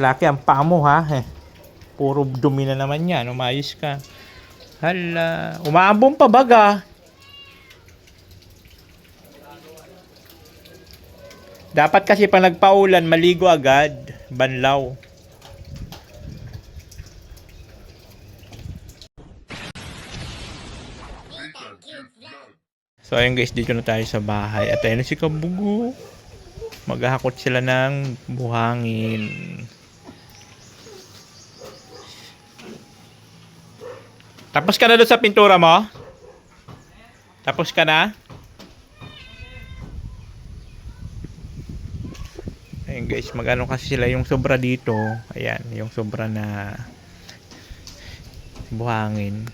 Laki ang paa mo ha. Puro dumi na naman yan. Umayos ka. Hala. Umaambong pa baga. Dapat kasi pag nagpaulan, maligo agad. Banlaw. So ayun guys, dito na tayo sa bahay. At ayun na si Kabugo. Maghahakot sila ng buhangin. Tapos ka na doon sa pintura mo? Tapos ka na? Ayun guys, magano kasi sila yung sobra dito. Ayan, yung sobra na buhangin.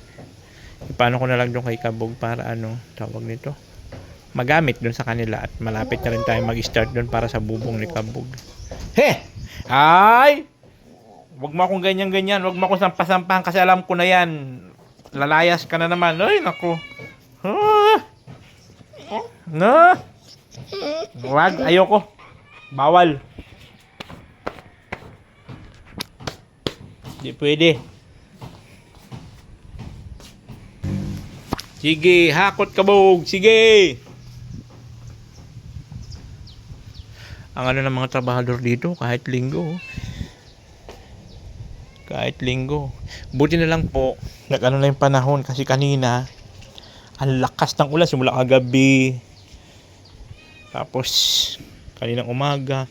Paano ko na lang doon kay Kabog para ano, tawag nito, magamit doon sa kanila. At malapit na rin tayo mag-start doon para sa bubong ni Kabog. He! Ay! Wag mo akong ganyan-ganyan. Wag mo akong sampasampahan kasi alam ko na yan. Lalayas ka na naman. Ay, naku. No! Wag, ayoko. Bawal. Hindi pwede. Sige, hakot Kabog. Sige. Ang ano ng mga trabahador dito, kahit linggo. Kahit linggo. Buti na lang po, nag-ano na yung panahon kasi kanina, ang lakas ng ulan simula kagabi. Tapos, kaninang umaga,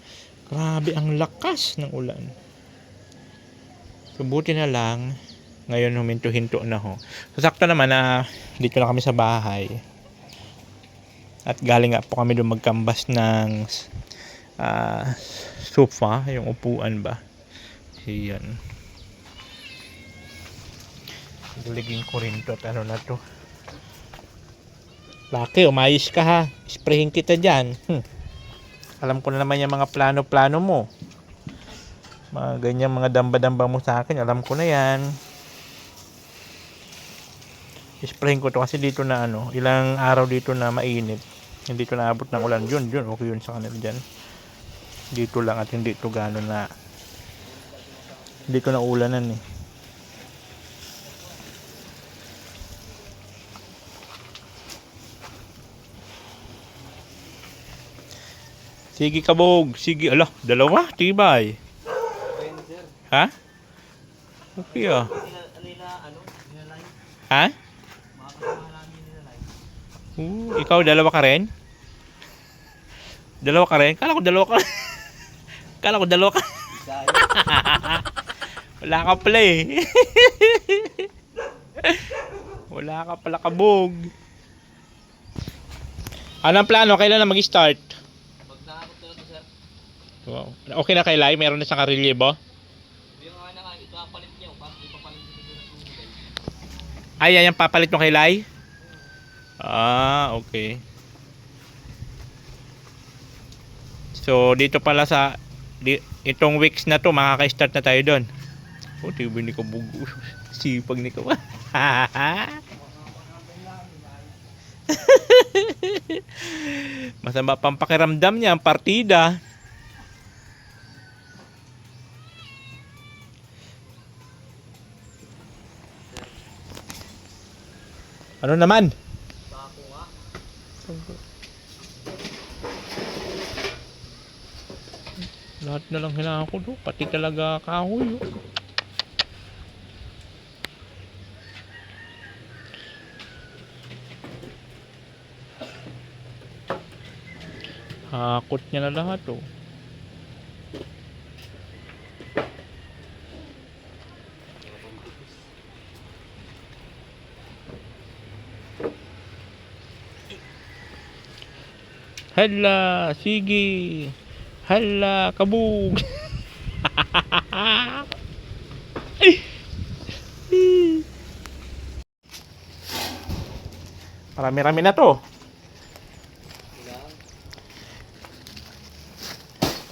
grabe ang lakas ng ulan. So, buti na lang, ngayon huminto-hinto na ho. So, sakto naman na dito na kami sa bahay. At galing nga po kami doon magkambas ng sofa, yung upuan ba. Yan. Duligin ko rin to at ano na to. Laki, umayos ka ha. Sprayhin kita dyan. Alam ko na naman yung mga plano-plano mo. Mga ganyan, mga damba-damba mo sa akin. Alam ko na yan. Isprayin ko to kasi dito na ano, ilang araw dito na mainit. Hindi to naabot ng ulan. Yun, okay yun sa kanila dyan. Dito lang at hindi to gano'n na, hindi to na ulanan eh. Sige Kabog, sige. Ala, dalawa, tibay. Ha? Okay ah. Ha? Ikaw dalawa ka rin? Dalawa ka rin? Kala ko dalawa ka. Kala ko dalawa ka. Wala ka pala eh. Wala ka pala Kabog. Anong plano? Kailan na mag-start? Magdahakot na ito, sir. Wow. Okay na kay Lai? Meron na siyang karelyebo? Yung nga na ito papalit niya. Ipapalit niya ng Ay, yan yung papalit mo kay Lai? Ah, okay. So, dito pala sa itong weeks na to, makaka-start na tayo doon. Oh, tiba ni Kabog. Sipag ni Kabog. Masama pang pakiramdam niya ang partida. Ano naman? bako nga. Lahat na lang hinahon ko doon. Pati talaga kahoy. Oh. Hakot niya na lahat oh. Hala, sige. Hala, Kabog. Marami-rami na to.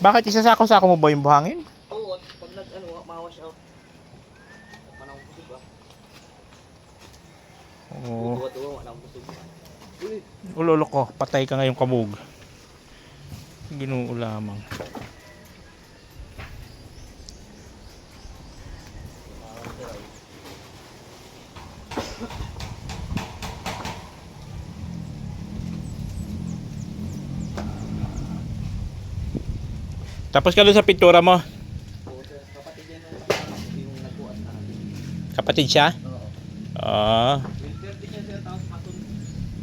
Bakit isasako-sako mo ba yung buhangin? Oo, pag ma-wash out. Panahon kusog ba? Oo. Tuwa-tuwa, panahon kusog. Ulolo ko, patay ka ngayong Kabog. Ginoo lamang. Tapos ka doon sa pintura mo. Oo, sir. Kapatid yan yung nagbuhat na akin. Kapatid siya? Oo. Ah. Welfare din yan, sir. Tapos masun.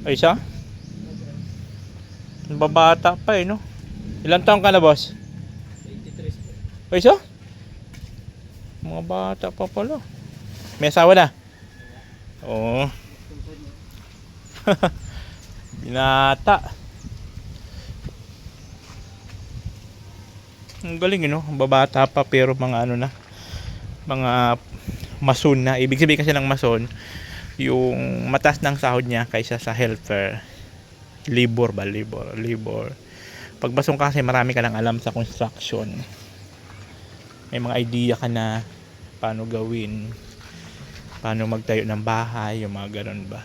Ay, siya? Babata pa eh, no? Ilang taon ka na, boss? 83 po. Ay, siya? Mga bata pa pala. May asawa na? Oo. Binata. Ang galing, no? Babata pa pero mga ano na. Mga mason na. Ibig sabihin kasi ng mason, yung mataas ng sahod niya kaysa sa helper. Labor. Pag basong kasi marami ka lang alam sa construction. May mga idea ka na paano gawin, paano magtayo ng bahay, yung mga ganun ba.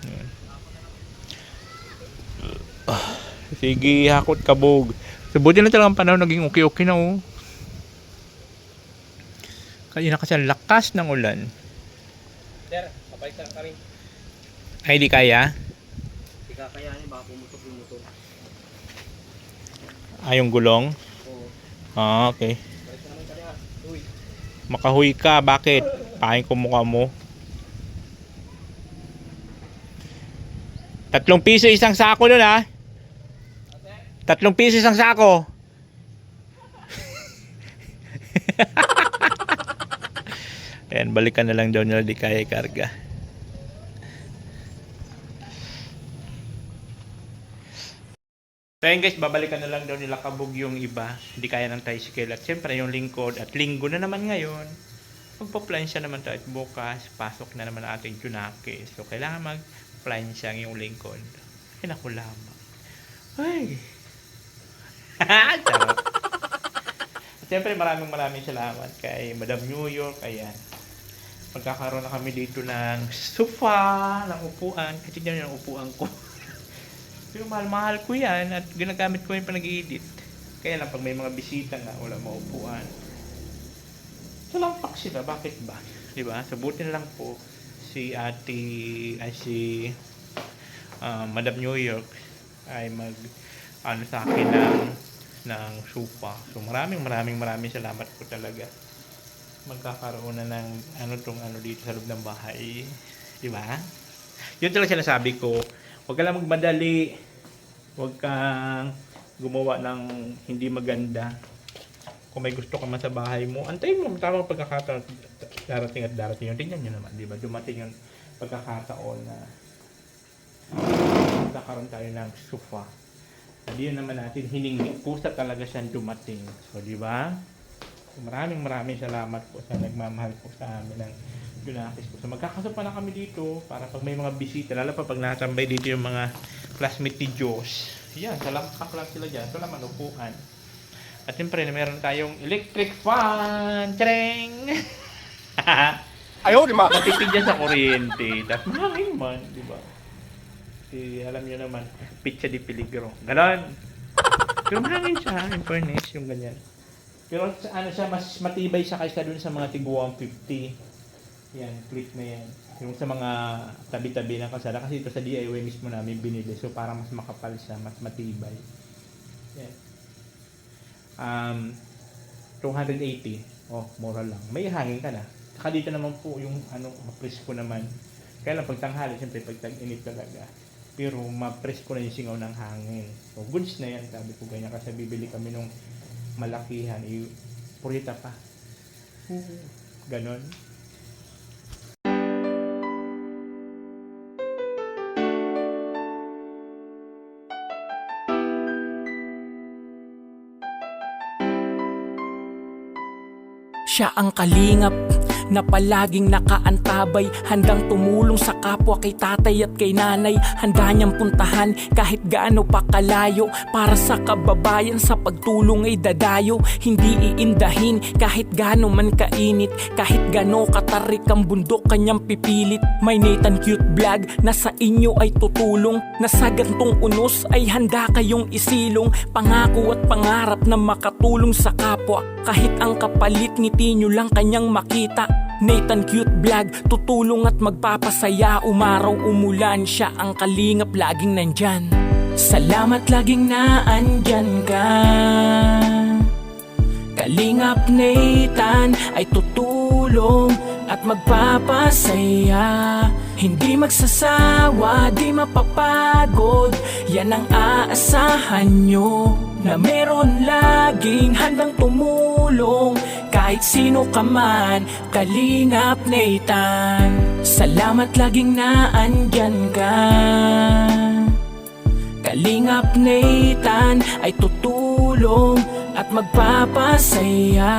Yun. Sige, hakot kabog. Subutin na talagang panahon, naging okay na oh. Kaya kasi ang lakas ng ulan. Sir, kapay ka lang kami. Ay, di kaya? Hindi kakayanin, baka pumutok yung motor. Ay, yung gulong? Oo. Ah, okay. Balik na naman kanya. Uy. Makahuy ka, bakit? Pahin ko mukha mo. 3 piso isang sako nun ha. 3 piso isang sako. Ayan, balikan na lang daw nila, di kaya ikarga. So ayun guys, babalikan na lang daw nila kabog yung iba. Hindi kaya ng tricycle. At syempre yung lingkod. At linggo na naman ngayon. Magpa-plansya naman tayo at bukas. Pasok na naman ang ating Junake. So kailangan mag-plansya yung lingkod. Ay naku lamang. Ay. Charot. At syempre maraming salamat kay Madam New York. Ayan. Magkakaroon na kami dito ng sofa, ng upuan. Kasi dyan yung upuan ko. Pero mahal ko yan at ginagamit ko yung pag-i-edit. Kaya lang pag may mga bisita nga, wala maupuan. So lampak sila, bakit ba? Diba? Sabutin lang po si Madam New York ay ano sa akin ng sofa. So maraming salamat po talaga. Magkakaroon na ng ano dito sa loob ng bahay. Diba? Yun talaga sinasabi ko. Huwag ka lang magmadali. Huwag kang gumawa ng hindi maganda. Kung may gusto ka man sa bahay mo, antayin mo tamang pagkakataon. Darating yun. Tingnan nyo naman, di ba? Dumating yung pagkakataon na magkakaroon tayo ng sofa. Hindi yun naman natin hiningi. Kusa talaga siyang dumating. So, di ba? So, maraming salamat po sa nagmamahal po sa amin ng Junakis po. So magkakasapa na kami dito para pag may mga bisita, lalo pa pag nakatambay dito yung mga classmate ni Diyos. Yan, salampak lang sila dyan. So naman, upuan. At siyempre, meron tayong electric fan. Treng! Ayaw, di ma. Matipid yan sa kuryente. Tapos mahangin man, di ba? Alam nyo naman, pizza di peligro. Ganon. Pero mahangin siya, in fairness, yung ganyan. Pero ano siya, mas matibay siya kaysa dun sa mga tig 150. Yan, clip na yan. Yung sa mga tabi-tabi ng kalsada. Kasi ito sa DIY mismo namin binili. So, para mas makapal siya, mas matibay. Yan. 280. Oh, mura lang. May hangin ka na. Saka dito naman po yung ma-press ko naman. Kaya lang pag tanghali, siyempre pag tag-init talaga. Pero ma-press ko na yung singaw ng hangin. So, goods na yan. Sabi ko ganyan. Kasi bibili kami nung malakihan. Purita pa. Ganon. Siya ang kalingap na palaging nakaantabay, handang tumulong sa kapwa kay tatay at kay nanay. Handa niyang puntahan kahit gaano pa kalayo, para sa kababayan sa pagtulong ay dadayo. Hindi iindahin kahit gaano man kainit, kahit gaano katarik ang bundok kanyang pipilit. May Nathan Cute Vlog na sa inyo ay tutulong, na sa gantong unos ay handa kayong isilong. Pangako at pangarap na makatulong sa kapwa, kahit ang kapalit ngiti nyo lang kanyang makita. Nathan Cute Vlog, tutulong at magpapasaya. Umaraw umulan, siya ang kalingap laging nandyan. Salamat laging naandyan ka. Kalingap Nathan ay tutulong at magpapasaya. Hindi magsasawa, di mapapagod. Yan ang aasahan nyo, na meron laging handang tumulong. Kahit sino ka man, Kalingap Nathan. Salamat laging naandyan ka. Kalingap Nathan ay tutulong at magpapasaya.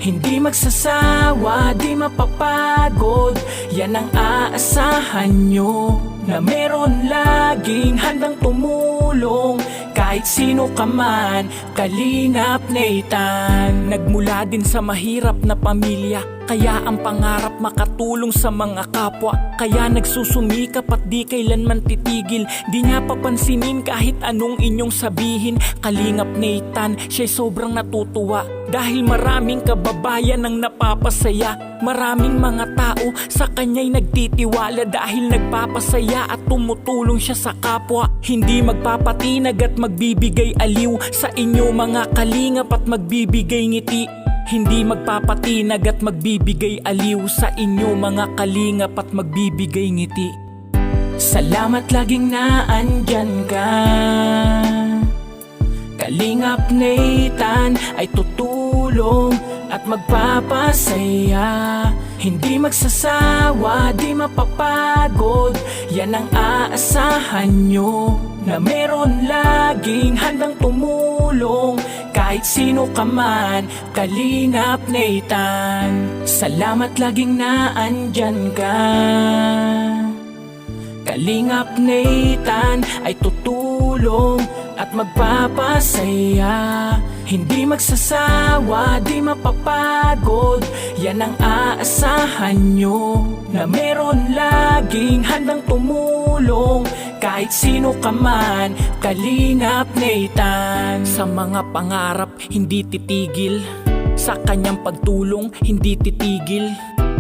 Hindi magsasawa, di mapapagod. Yan ang aasahan nyo, na meron laging handang tumulong. Kahit sino ka man, Kalingap Nathan. Nagmula din sa mahirap na pamilya, kaya ang pangarap makatulong sa mga kapwa. Kaya nagsusumikap at di kailanman titigil. Di niya papansinin kahit anong inyong sabihin. Kalingap Nathan, siya'y sobrang natutuwa, dahil maraming kababayan ang napapasaya. Maraming mga tao sa kanya'y nagtitiwala, dahil nagpapasaya at tumutulong siya sa kapwa. Hindi magpapatinag at magbibigay aliw sa inyo mga kalingap at magbibigay ngiti. Hindi magpapatinag at magbibigay aliw sa inyo mga kalingap at magbibigay ngiti. Salamat laging naandyan ka. Kalingap Nathan ay tutulong at magpapasaya. Hindi magsasawa, di mapapagod. Yan ang aasahan nyo, na meron laging handang tumulong. Kahit sino ka man, Kalingap Nathan. Salamat laging naandyan ka. Kalingap Nathan ay tutulong at magpapasaya. Hindi magsasawa, di mapapagod. Yan ang aasahan nyo, na meron laging handang tumulong. Kahit sino ka man, Kalingap Nathan. Sa mga pangarap, hindi titigil. Sa kanyang pagtulong, hindi titigil.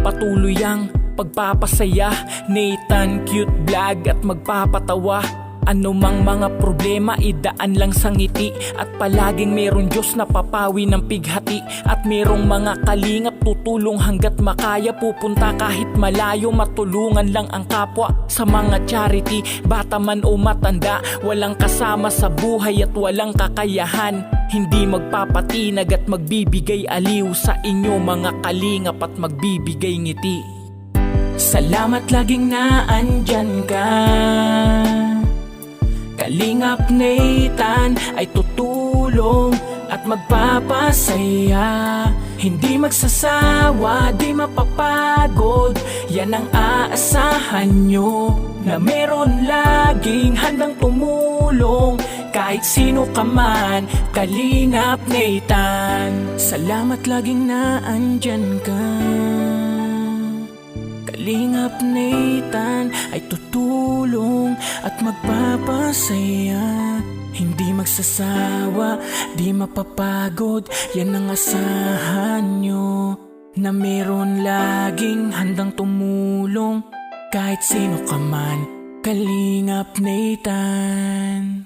Patuloy ang pagpapasaya. Nathan Cute Vlog at magpapatawa. Ano mang mga problema, idaan lang sa ngiti. At palaging meron Diyos na papawi ng pighati. At merong mga kalingap tutulong hanggat makaya. Pupunta kahit malayo, matulungan lang ang kapwa. Sa mga charity, bata man o matanda, walang kasama sa buhay at walang kakayahan. Hindi magpapatinag at magbibigay aliw sa inyo mga kalingap at magbibigay ngiti. Salamat laging naandyan ka. Kalingap Nathan ay tutulong at magpapasaya. Hindi magsasawa, di mapapagod. Yan ang aasahan nyo, na meron laging handang tumulong. Kahit sino ka man, Kalingap Nathan. Salamat laging naandyan ka. Kalingap Nathan ay tutulong at magpapasaya. Hindi magsasawa, di mapapagod. Yan ang asahan nyo, na meron laging handang tumulong. Kahit sino ka man, Kalingap Nathan.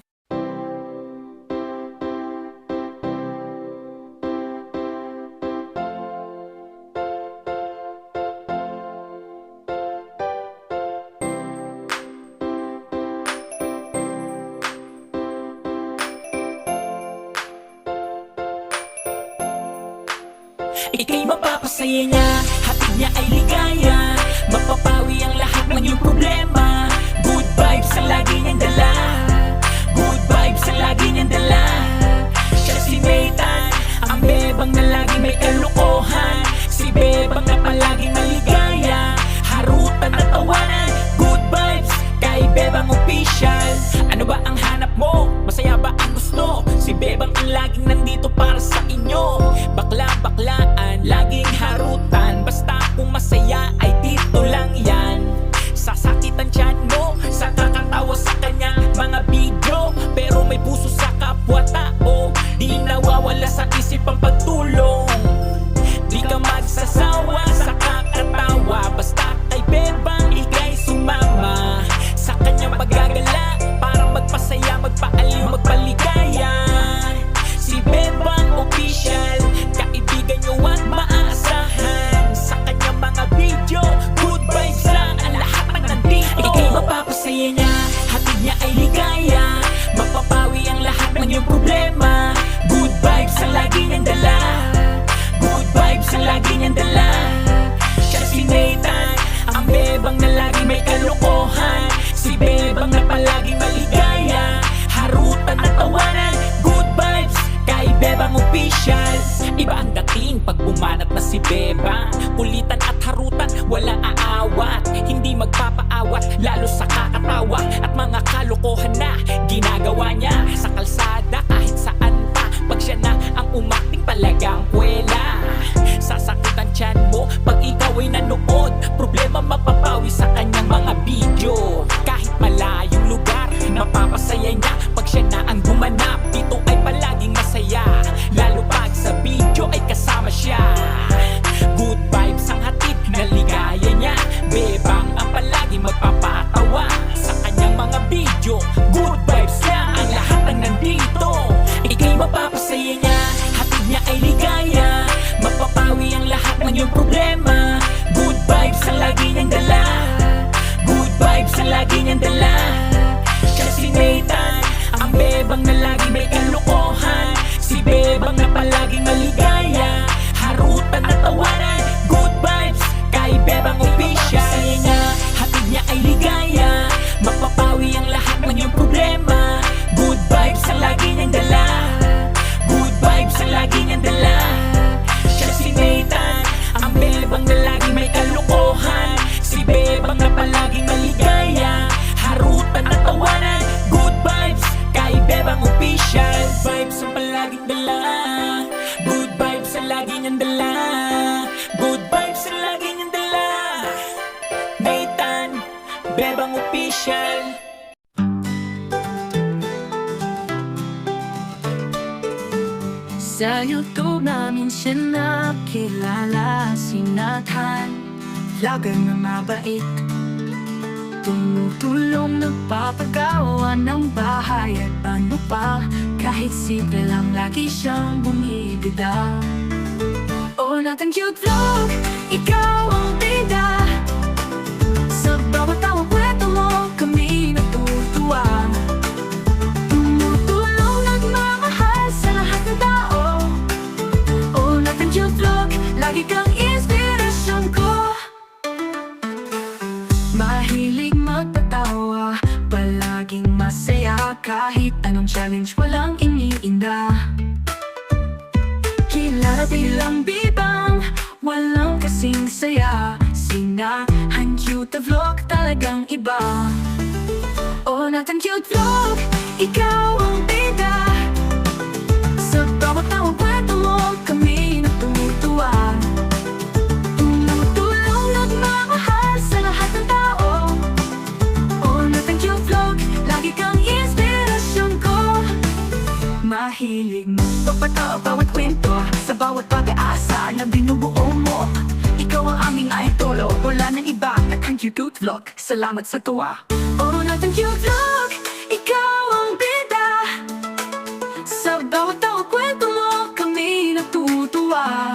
Ika'y mapapasaya niya, hatid niya ay ligaya. Mapapawi ang lahat ng iyong problema. Good vibes ang lagi niyang dala. Good vibes ang lagi niyang dala. Siya si Nathan, ang bebang na lagi may kalukuhan. Si bebang na palaging maligaya. Harutan at tawanan, good vibes kay Bebang Official. Ano ba ang hanap mo? Masaya ba ang gusto? Si Bebang ang laging nandito para sa inyo. Bakla-baklaan, laging harutan. Basta kung masaya ay dito lang yan. Sasakitan tiyan mo sa kakatawa sa kanya mga video, pero may puso sa kapwa-tao. Di nawawala sa isip ang pagtulong. Di ka magsasawa sa kakatawa. Basta kay Bebang ika'y sumama sa kanyang paggagala, para magpasaya, Official. Iba ang dating pag bumanat na si Bebang. Kulitan at harutan, walang aawat. Hindi magpapaawat, lalo sa kakatawa. At mga kalokohan na ginagawa niya sa kalsada kahit saan pa. Pag siya na ang umakting talagang kwela. Sasakitan tiyan mo pag ikaw ay nanood. Problema mapapawi sa kanyang mga video. Kahit malayong lugar, napapasaya niya pag siya na ang gumanap. Dito ay palaging masaya, lalo pag sa video ay kasama siya. Good vibes ang hatid na ligaya niya. Bebang ang palaging magpapatawa sa kanyang mga video. Good vibes lang ang lahat ng nandito. Ika'y mapapasaya niya, hatid niya ay ligaya. Mapapawi ang lahat ng iyong problema. Good vibes ang lagi niyang dala. Good vibes ang lagi niyang dala. Siya si Nathan, ang bebang na lagi may kalokohan. Si bebang na palaging maligaya. Harutan at tawanan. Good vibes kay Bebang Official. Masaya niya, hatid niya ay ligaya. Mapapawi ang lahat ng iyong problema. Good vibes ang lagi niyang dala. Good vibes ang lagi niyang dala. Siya si Nathan, ang bebang na lagi may kalokohan. Si bebang na palaging maligaya. Harutan at tawanan. Good vibes kay Bebang Official. Vibes ang palaging dala. Good vibes ang lagi niyang dala. Good vibes ang lagi niyang dala. Nathan, Bebang Official. Sa YouTube namin siya nakilala, si Nathan. Vlogger na mabait, tumutulong, nagpapagawa ng bahay at ano pa. Kahit simple lang, lagi siyang bumibida. Oh, Nathan Cute Vlog, ikaw ang bida. Sa bawat tawang kwento mo, kami natutuwa. Tumutulong, nagmamahal sa lahat ng tao. Oh, Nathan Cute Vlog, lagi kang inspirasyon ko. Mahilig magpatawa, palaging masaya. Kahit anong challenge, walang iniinda. Kilala bilang bibang, walang kasing saya. Sinahan Cute the Vlog, talagang iba. Oh, Nathan Cute Vlog, ikaw ang bida. Sa bawat tawang kwento mo, kami natutuwa. Tumutulong, nagmamahal sa lahat ng tao. Oh, Nathan Cute Vlog, lagi kang inspirasyon ko. Mahilig mo pagpatawa bawat kwento, sa bawat pag-aasa na binubuo mo. Ikaw ang aming idolo, wala nang iba. Nathan Cute Vlog, salamat sa tuwa. Oh, Nathan Cute Vlog, ikaw ang bida. Sa bawat tawang kwento mo, kami natutuwa.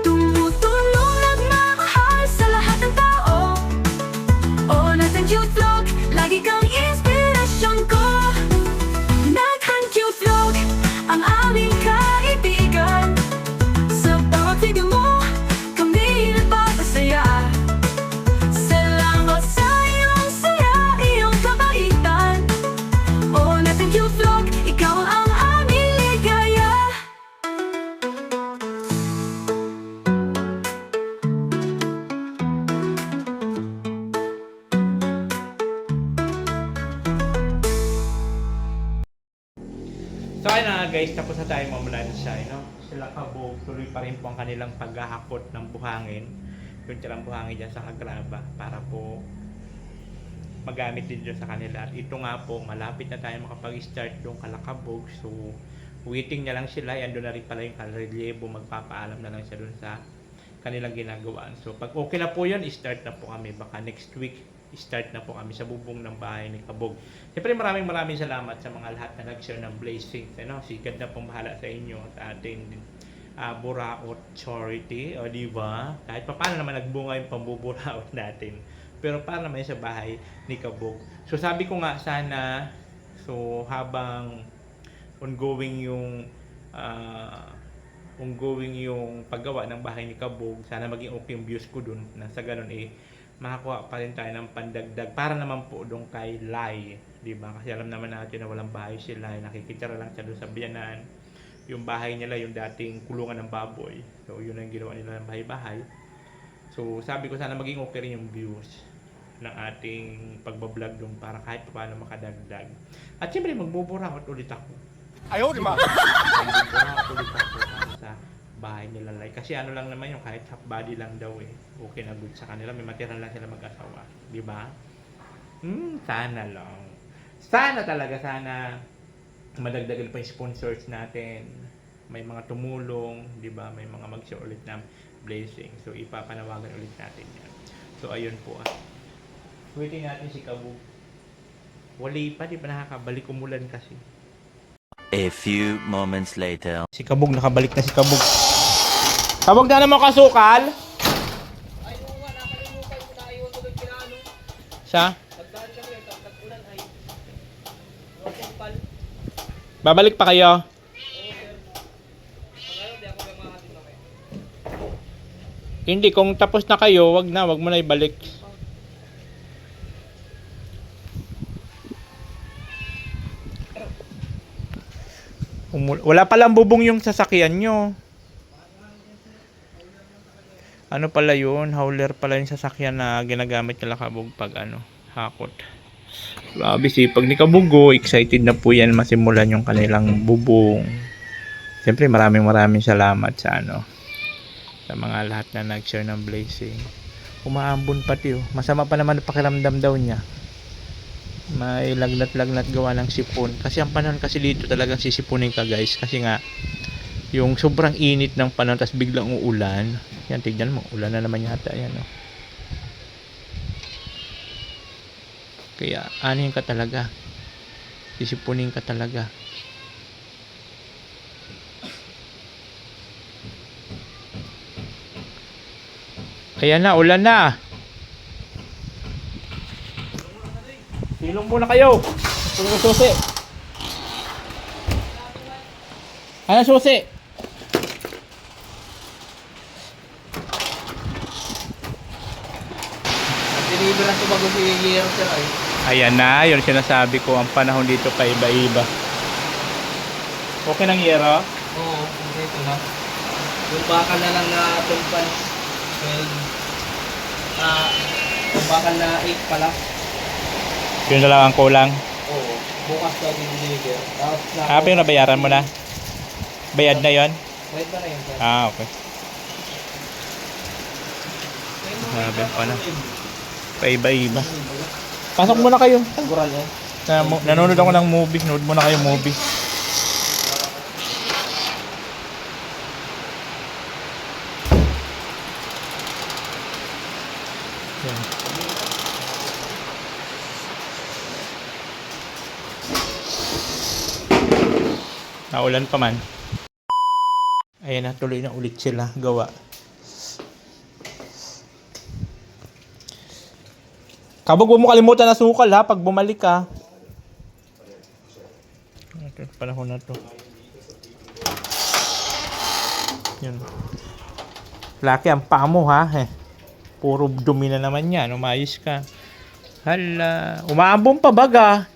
Tumutulong, nagmamahal sa lahat ng tao. Oh, Nathan Cute Vlog, lagi kang inspirasyon ko. Nathan Cute Vlog, ang aming kaibigan. Sa bawat video mo, kami nagpapasaya. Salamat sa iyong saya, iyong kabaitan. Oh, Nathan Cute Vlog, ikaw ang aming ligaya. So ayun na guys, tapos na tayo mamulan siya, no? Sila Kabog, tuloy pa rin po ang kanilang paghahakot ng buhangin. Yung tirang buhangin dyan sa Agraba para po magamit din dyan sa kanila. At ito nga po, malapit na tayo makapag-start yung Kalakabog. So waiting niya lang sila, ando na rin pala yung kalrelyebo, magpapaalam na lang siya dun sa kanilang ginagawaan. So pag okay na po yun, start na po kami. Baka next week, start na po kami sa bubong ng bahay ni Kabog. Siyempre maraming salamat sa mga lahat na nag-share ng blessings. Ano? Si God na pong bahala sa inyo at ating Buraot Charity. O diba? Kahit pa paano naman nagbunga yung pambuburaot natin. Pero para naman sa bahay ni Kabog. So sabi ko nga sana, so habang ongoing yung paggawa ng bahay ni Kabog, sana maging okay yung views ko dun. Na sa ganun makakuha pa rin tayo ng pandagdag para naman po doon kay Lai, di ba? Kasi alam naman natin na walang bahay si Lai, nakikitira lang siya doon sa biyanan. yung bahay nila, yung dating kulungan ng baboy. So yun ang ginawa nila ng bahay-bahay. So sabi ko sana maging okay rin yung views ng ating pagbablog doon para kahit paano makadagdag. At syempre magbuburangot ulit ako. 哎呦我的妈！ Magbuburangot ulit ako sa bahay nila. Like, kasi ano lang naman yung kahit half body lang daw eh. Okay na good sa kanila. May matira lang sila mag-asawa. Di ba? Sana lang. Sana talaga, sana madagdagan pa yung sponsors natin. May mga tumulong, di ba? May mga mag-share ulit ng blessing. So, ipapanawagan ulit natin yan. So, ayun po ah. Waiting natin si Kabog. Wali pa, di pa nakakabalik, umulan kasi. A few moments later. Si Kabog, nakabalik na si Kabog. Kabog na naman kasukal? Ay, oo nga, nakalimutan ko na ayaw tulog kinano. Sa? Pagdaan kami, tagtag-ulan ay. Rokempal. Babalik pa kayo? Ngayon, di ako may mahatid na kayo. Hindi, kung tapos na kayo, wag mo na ibalik. Wala palang bubong yung sasakyan nyo. Ano pala yun? Hauler pala yung sasakyan na ginagamit nila Kabog pag hakot. Grabe sipag ni Kabugo. Excited na po yan masimulan yung kanilang bubong. Siyempre maraming salamat sa sa mga lahat na nag-share ng blessing. Umaambon pati oh. Masama pa naman ang pakiramdam daw niya. May lagnat gawa ng sipon. Kasi ang panahon kasi dito talagang sisipunin ka guys. Kasi nga yung sobrang init ng panahon tapos biglang uulan. Yan, tignan mo. Ulan na naman yata yan oh. Kaya anin ka talaga. Sisipunin ka talaga. Ayan na, ulan na. Silong muna kayo. Silong susi. Ano susi? Deliver ang tumago si Yero sir ay. Ayan na, yun sinasabi ko. Ang panahon dito pa iba-iba. Okay nang yero? Oo, ito na. Yung bakal na lang na tumpan. 12. Yung bakal na 8 pala. Yun na lang ang kulang. Oo. Bukas daw din-deliver. Tapos na. Pero nabayaran mo na. Bayad na yon. Wait na rin sir. Okay. Grabe pa na. Paiba-iba. Pasok muna kayo. Taguran eh. Nanonood ako ng movie. Nood muna kayo movie. Yan. Naulan pa man. Ayan na, tuloy na ulit sila gawa. Kabog, huwag mo kalimutan na sukal ha pag bumalik ka. Ito, panahon na to. Yun. Laki ang paa mo ha. Puro dumi na naman yan. Umayos ka. Hala. Umaambong pa baga.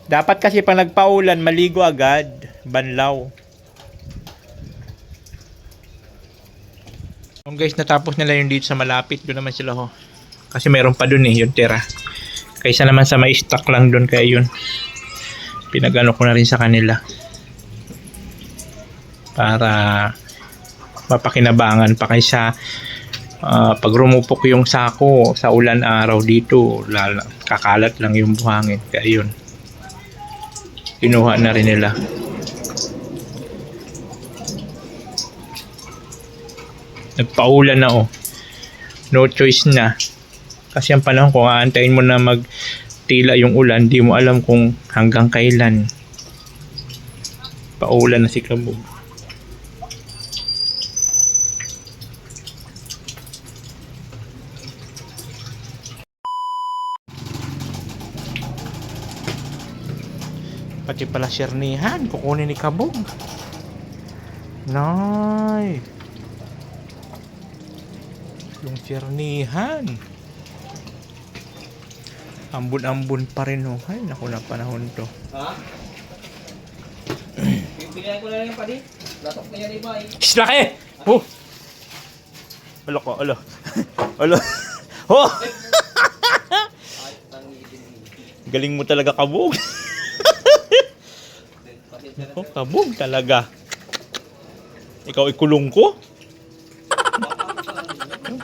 Dapat kasi pag nagpaulan, maligo agad. Banlaw. Guys, natapos nila yung dito sa malapit. Doon naman sila ho. Kasi meron pa doon yung tira. Kaysa naman sa may stock lang doon. Kaya yun. Pinagano ko na rin sa kanila. Para mapakinabangan pa kaysa pag rumupok yung sako sa ulan araw dito. Kakalat lang yung buhangin. Kaya yun. Kinuha na rin nila. Nagpaulan na oh. No choice na. Kasi ang panahon kung aantayin mo na magtila yung ulan, di mo alam kung hanggang kailan. Paulan na si Kabog. Pati pala sirnihan, kukunin ni Kabog. Nice. Yung sirnihan. Ambon-ambon pa rin oh. Ay, naku na panahon to. Ha? Bibigyan ko na lang yung padi. Latok na yan iba eh. Laki! Oh! Ala ko, ala. Ala. Oh! Ay, tangilin. Galing mo talaga, kabog. Pasensya na Oh, kabog talaga. Ikaw ikulong ko?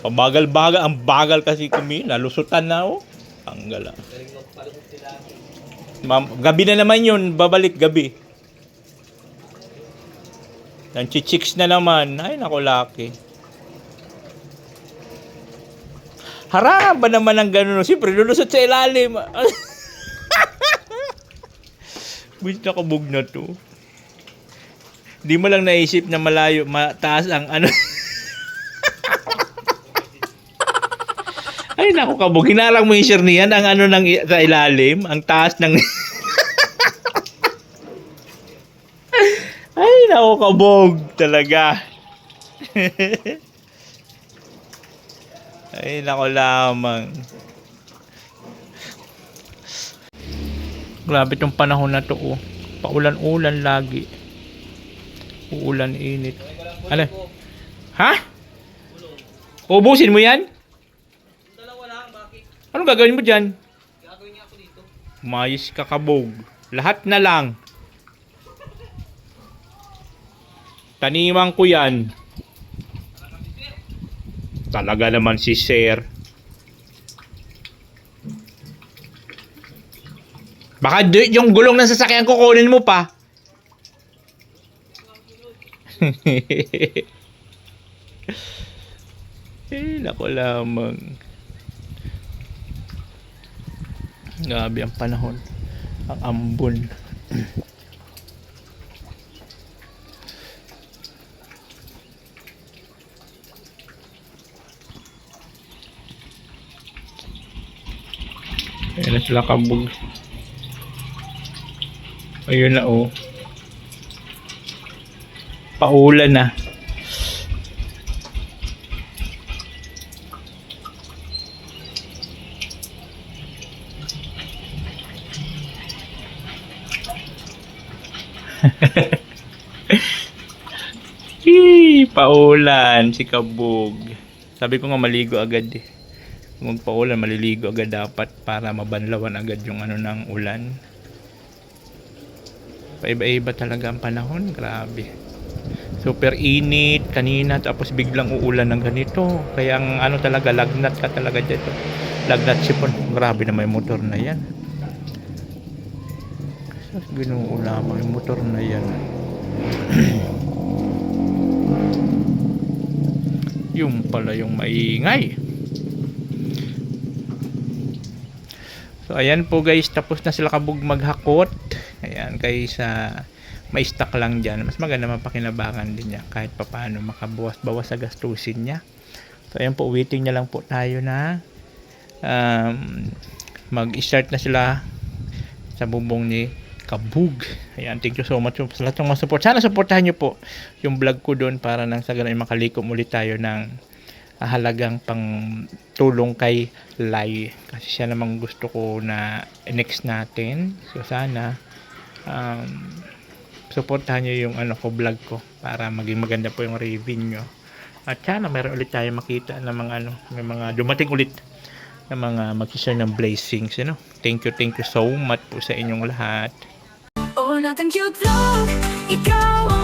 Pabagal-bagal. Ang bagal kasi kumina. Lusutan na oh. Ang gala. galing magpalungkot sila. Gabi na naman yun. Babalik gabi. Nanchichicks na naman. Ay, naku, laki. Harap ba naman ang gano'n? Siyempre, lulusot sa ilalim. Buwis na kabog na to. Di mo lang naisip na malayo, mataas ang ano. Ay, naku, kabog. Hinarang mo yung share niyan, ang ano ng, sa ilalim, ang taas ng... Ay, naku, kabog. Talaga. Ay, naku lamang. Grabe tong panahon na to, oh. Paulan-ulan lagi. Uulan, init. Ano? Ha? Ubusin mo yan? Dalawa lang, bakit? Anong gagawin mo dyan? Gagawin niya ako dito. Mayos ka, kabog. Lahat na lang. Taniman ko yan. Talaga naman si Sir. Baka yung gulong ng sasakyan ko kunin mo pa. Nako lamang. Grabe ang panahon. Ang ambon. Ayan na sila, kabog. Ayun na oh. Paulan na. Paulan si kabog. Sabi ko nga maligo agad eh. Kung magpaulan, maliligo agad dapat para mabanlawan agad yung ano ng ulan. Paiba-iba talaga ang panahon. Grabe. Super init kanina tapos biglang uulan ng ganito. Kaya ang ano talaga, lagnat ka talaga dito. Lagnat sipon. Grabe na may motor na yan. Ginuula mo yung motor na yan. Yung pala yung maingay. So ayan po guys, tapos na sila kabog maghakot. Ayan, kaysa may stock lang dyan, mas maganda mapakinabangan din niya kahit papaano makabawas-bawas sa gastusin niya. So ayan po, waiting na lang po tayo na mag-start na sila sa bubong ni Kabog. Ayan, thank you so much sa lahat ng mga support. Sana supportahan nyo po yung vlog ko doon para nang sa ganun makalikom ulit tayo ng halagang pang tulong kay Lai. Kasi siya namang gusto ko na next natin. So sana supportahan nyo yung ano ko, vlog ko para maging maganda po yung revenue. At sana meron ulit tayo makita ng mga ano, may mga dumating ulit na mga mag-share ng blessings, you know. Thank you so much po sa inyong lahat. Oh, natin cute vlog, ikaw ang